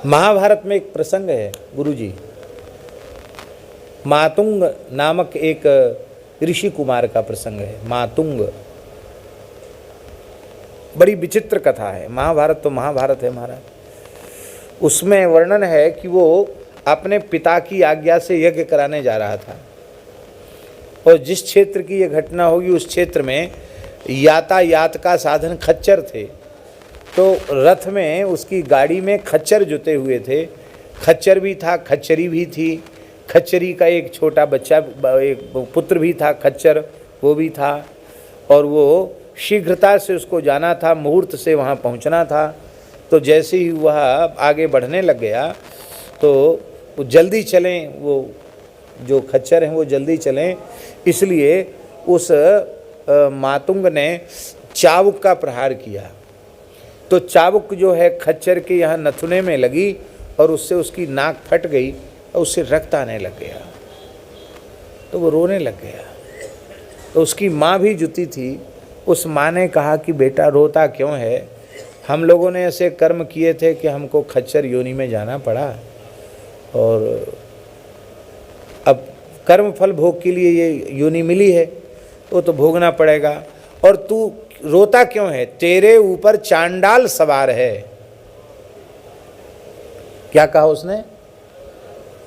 महाभारत में एक प्रसंग है गुरुजी, मातुंग नामक एक ऋषि कुमार का प्रसंग है। मातुंग बड़ी विचित्र कथा है। महाभारत तो महाभारत है महाराज। उसमें वर्णन है कि वो अपने पिता की आज्ञा से यज्ञ कराने जा रहा था और जिस क्षेत्र की यह घटना होगी उस क्षेत्र में यातायात का साधन खच्चर थे। तो रथ में उसकी गाड़ी में खच्चर जुते हुए थे। खच्चर भी था, खच्चरी भी थी। खच्चरी का एक छोटा बच्चा, एक पुत्र भी था, खच्चर वो भी था। और वो शीघ्रता से उसको जाना था, मुहूर्त से वहाँ पहुँचना था। तो जैसे ही वह आगे बढ़ने लग गया तो वो जल्दी चलें, वो जो खच्चर हैं वो जल्दी चलें, इसलिए उस मातुंग ने चाबुक का प्रहार किया। तो चाबुक जो है खच्चर के यहाँ नथुने में लगी और उससे उसकी नाक फट गई और उससे रक्त आने लग गया। तो वो रोने लग गया। तो उसकी माँ भी जुती थी। उस माँ ने कहा कि बेटा रोता क्यों है? हम लोगों ने ऐसे कर्म किए थे कि हमको खच्चर योनि में जाना पड़ा और अब कर्म फल भोग के लिए ये योनि मिली है, वो तो भोगना पड़ेगा। और तू रोता क्यों है? तेरे ऊपर चांडाल सवार है। क्या कहा उसने?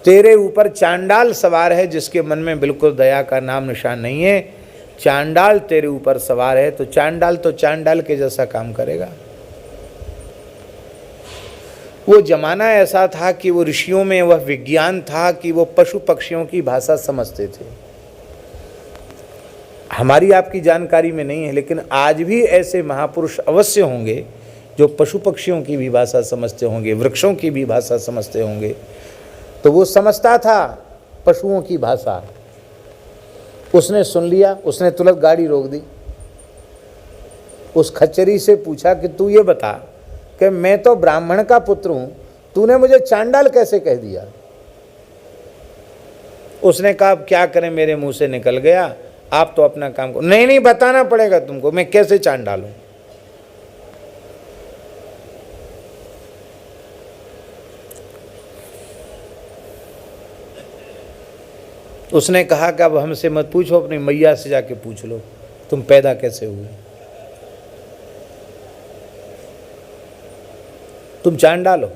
तेरे ऊपर चांडाल सवार है, जिसके मन में बिल्कुल दया का नाम निशान नहीं है। चांडाल तेरे ऊपर सवार है। तो चांडाल के जैसा काम करेगा। वो जमाना ऐसा था कि वो ऋषियों में वह विज्ञान था कि वो पशु पक्षियों की भाषा समझते थे। हमारी आपकी जानकारी में नहीं है, लेकिन आज भी ऐसे महापुरुष अवश्य होंगे जो पशु पक्षियों की भी भाषा समझते होंगे, वृक्षों की भी भाषा समझते होंगे। तो वो समझता था पशुओं की भाषा। उसने सुन लिया, उसने तुरंत गाड़ी रोक दी। उस खच्चरी से पूछा कि तू ये बता कि मैं तो ब्राह्मण का पुत्र हूं, तूने मुझे चांडाल कैसे कह दिया? उसने कहा क्या करें, मेरे मुंह से निकल गया, आप तो अपना काम करो। नहीं बताना पड़ेगा तुमको, मैं कैसे चांडाल हूं। उसने कहा कि अब हमसे मत पूछो, अपनी मैया से जाके पूछ लो तुम पैदा कैसे हुए। तुम चांडाल हो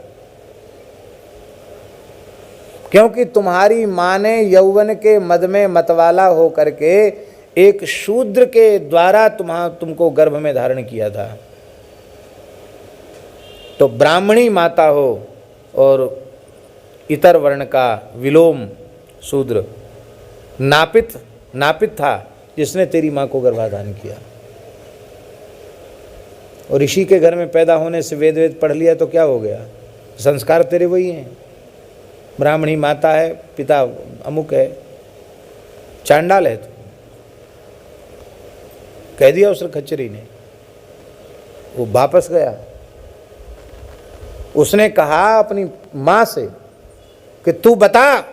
क्योंकि तुम्हारी माँ ने यौवन के मद में मतवाला हो करके एक शूद्र के द्वारा तुमको गर्भ में धारण किया था। तो ब्राह्मणी माता हो और इतर वर्ण का विलोम शूद्र नापित था जिसने तेरी माँ को गर्भाधान किया। और ऋषि के घर में पैदा होने से वेद पढ़ लिया तो क्या हो गया? संस्कार तेरे वही हैं। ब्राह्मणी माता है, पिता अमुक है, चांडाल है तू, कह दिया उस खच्चरी ने। वो वापस गया। उसने कहा अपनी माँ से कि तू बता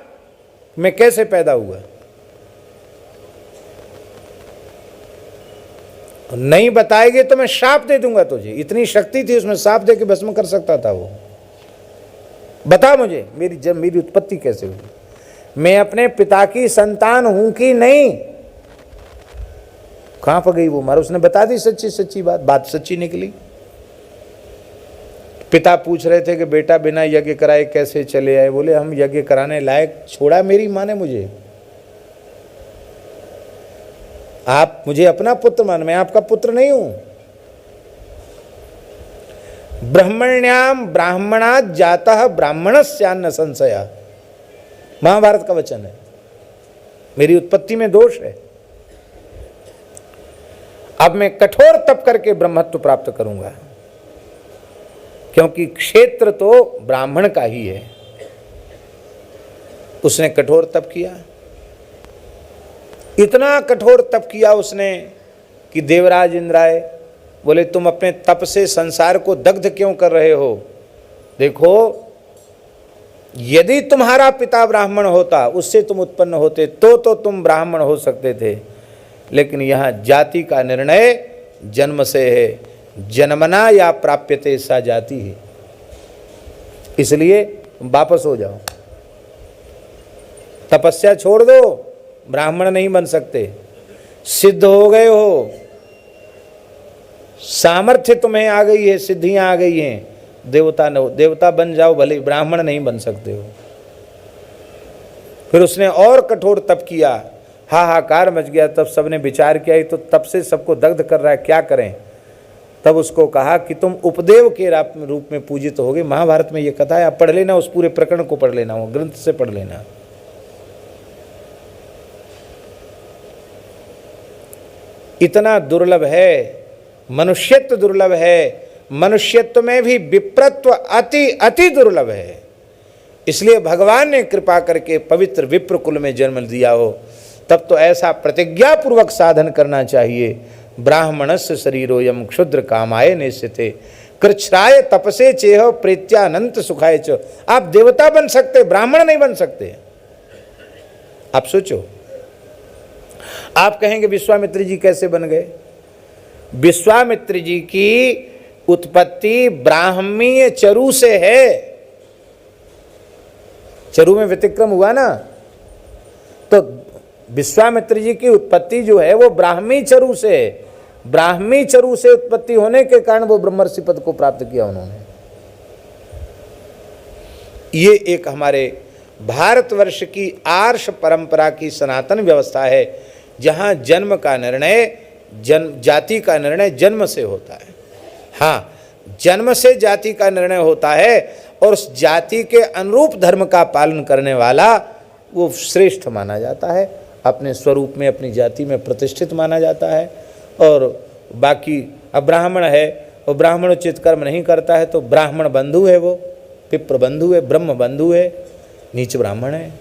मैं कैसे पैदा हुआ। नहीं बताएगी तो मैं शाप दे दूंगा तुझे। इतनी शक्ति थी उसमें, शाप दे के भस्म कर सकता था वो। बता मुझे मेरी उत्पत्ति कैसे हुई, मैं अपने पिता की संतान हूं कि नहीं। कहां पर गई वो मार? उसने बता दी सच्ची बात सच्ची निकली। पिता पूछ रहे थे कि बेटा बिना यज्ञ कराए कैसे चले आए? बोले हम यज्ञ कराने लायक छोड़ा मेरी माँ ने मुझे। आप मुझे अपना पुत्र मान, मैं आपका पुत्र नहीं हूं। ब्रह्मण्याम ब्राह्मणात् जातः ब्राह्मणस्यान्न संशय, महाभारत का वचन है। मेरी उत्पत्ति में दोष है। अब मैं कठोर तप करके ब्रह्मत्व प्राप्त करूंगा, क्योंकि क्षेत्र तो ब्राह्मण का ही है। उसने कठोर तप किया, इतना कठोर तप किया उसने कि देवराज इंद्र आए। बोले तुम अपने तप से संसार को दग्ध क्यों कर रहे हो? देखो यदि तुम्हारा पिता ब्राह्मण होता, उससे तुम उत्पन्न होते तो तुम ब्राह्मण हो सकते थे, लेकिन यहाँ जाति का निर्णय जन्म से है। जन्मना या प्राप्यते सा जाति है। इसलिए वापस हो जाओ, तपस्या छोड़ दो, ब्राह्मण नहीं बन सकते। सिद्ध हो गए हो, सामर्थ्य तुम्हें आ गई है, सिद्धियां आ गई हैं, देवता बन जाओ, भले ब्राह्मण नहीं बन सकते हो। फिर उसने और कठोर तप किया, हाहाकार मच गया। तब सबने विचार किया, तो तब से सबको दग्ध कर रहा है, क्या करें। तब उसको कहा कि तुम उपदेव के रूप में पूजित होगे। महाभारत में ये कथा है, आप पढ़ लेना, उस पूरे प्रकरण को पढ़ लेना, वो ग्रंथ से पढ़ लेना। इतना दुर्लभ है, मनुष्यत्व दुर्लभ है, मनुष्यत्व में भी विप्रत्व अति अति दुर्लभ है। इसलिए भगवान ने कृपा करके पवित्र विप्र कुल में जन्म दिया हो। तब तो ऐसा प्रतिज्ञा पूर्वक साधन करना चाहिए, ब्राह्मणस्य शरीरोयम क्षुद्र कामाय नेस्यते कृच्छ्राय तपसे चेह प्रेत्यानंत सुखाय च। आप देवता बन सकते, ब्राह्मण नहीं बन सकते। आप सोचो, आप कहेंगे विश्वामित्र जी कैसे बन गए। विश्वामित्र जी की उत्पत्ति ब्राह्मीय चरु से है। चरु में व्यतिक्रम हुआ ना, तो विश्वामित्र जी की उत्पत्ति जो है वो ब्राह्मी चरु से है। ब्राह्मी चरु से उत्पत्ति होने के कारण वो ब्रह्मर्षि पद को प्राप्त किया उन्होंने। ये एक हमारे भारतवर्ष की आर्ष परंपरा की सनातन व्यवस्था है, जहां जन्म का निर्णय जाति का निर्णय जन्म से होता है। हाँ, जन्म से जाति का निर्णय होता है, और उस जाति के अनुरूप धर्म का पालन करने वाला वो श्रेष्ठ माना जाता है, अपने स्वरूप में अपनी जाति में प्रतिष्ठित माना जाता है। और बाकी अब ब्राह्मण है, वो ब्राह्मण उचित कर्म नहीं करता है तो ब्राह्मण बंधु है, वो पिप्र बंधु है, ब्रह्म बंधु है, नीच ब्राह्मण है,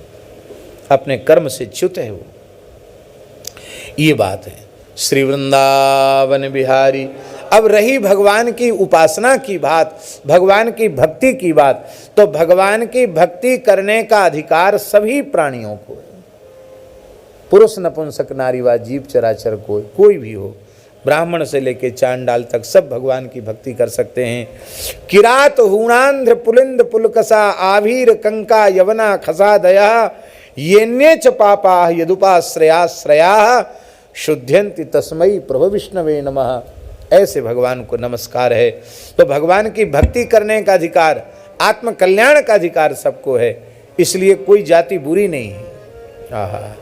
अपने कर्म से च्युत है वो। ये बात है श्री वृंदावन बिहारी। अब रही भगवान की उपासना की बात, भगवान की भक्ति की बात, तो भगवान की भक्ति करने का अधिकार सभी प्राणियों को है, पुरुष नपुंसक नारी व जीव चराचर कोई भी हो, ब्राह्मण से लेके चांडाल तक सब भगवान की भक्ति कर सकते हैं। किरात हूणांध्र पुलिंद पुलकसा आभीर कंका यवना खसा दया येन्ये च पापा यदुपाश्रयाश्रया शुद्ध्यन्ति तस्मै प्रभु विष्णवे नमः। ऐसे भगवान को नमस्कार है। तो भगवान की भक्ति करने का अधिकार, आत्म कल्याण का अधिकार सबको है, इसलिए कोई जाति बुरी नहीं है। आहा,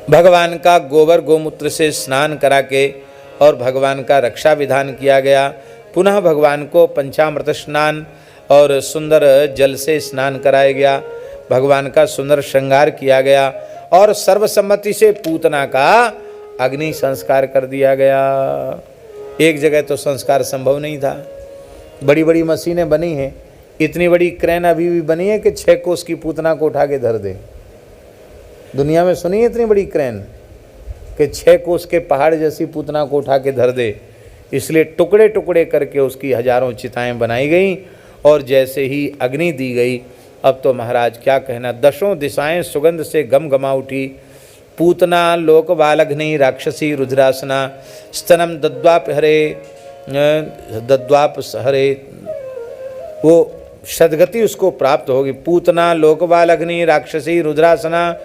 भगवान का गोबर गोमूत्र से स्नान करा के और भगवान का रक्षा विधान किया गया। पुनः भगवान को पंचामृत स्नान और सुंदर जल से स्नान कराया गया। भगवान का सुंदर श्रृंगार किया गया और सर्वसम्मति से पूतना का अग्नि संस्कार कर दिया गया। एक जगह तो संस्कार संभव नहीं था, बड़ी बड़ी मशीनें बनी हैं, इतनी बड़ी क्रेन अभी भी बनी है कि 6 कोस की पूतना को उठा के धर दे। दुनिया में सुनी है इतनी बड़ी क्रेन कि 6 कोस के पहाड़ जैसी पूतना को उठा के धर दे। इसलिए टुकड़े टुकड़े करके उसकी हजारों चिताएं बनाई गई और जैसे ही अग्नि दी गई, अब तो महाराज क्या कहना, 10 दिशाएं सुगंध से गम गमा उठी। पूतना लोक बालघ्नि राक्षसी रुद्रासना स्तनम दद्वाप हरे, वो सदगति उसको प्राप्त होगी। पूतना लोक बालघ्नि राक्षसी रुद्रासना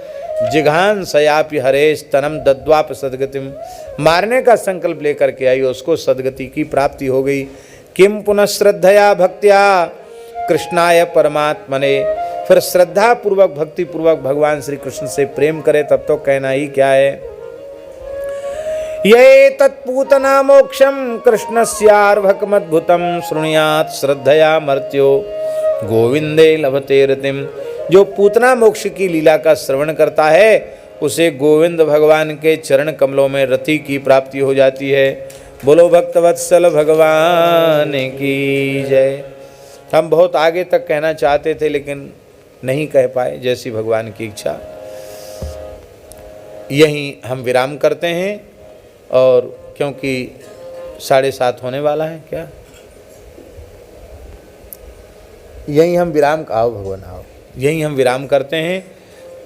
जिघान सयापि हरे स्तनम दद्वाप सदगतिम, मारने का संकल्प लेकर के आई, उसको सदगति की प्राप्ति हो गई। किम पुनः श्रद्धया भक्त्या कृष्णाय परमात्मने, फिर श्रद्धा पूर्वक भक्ति पूर्वक भगवान श्री कृष्ण से प्रेम करे, तब तो कहना ही क्या है। ये तत्पूतना मोक्षम कृष्णस्यार्भकमद्भुतम शृणुयात् श्रद्धया मर्त्यो गोविंदे लभते रतिम। जो पूतना मोक्ष की लीला का श्रवण करता है उसे गोविंद भगवान के चरण कमलों में रति की प्राप्ति हो जाती है। बोलो भक्तवत्सल भगवान की जय। हम बहुत आगे तक कहना चाहते थे लेकिन नहीं कह पाए, जैसी भगवान की इच्छा। यहीं हम विराम करते हैं, और क्योंकि 7:30 होने वाला है, क्या यहीं हम विराम आओ भगवान आओ, यहीं हम विराम करते हैं।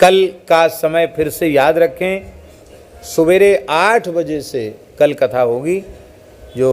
कल का समय फिर से याद रखें, सवेरे 8 बजे से कल कथा होगी।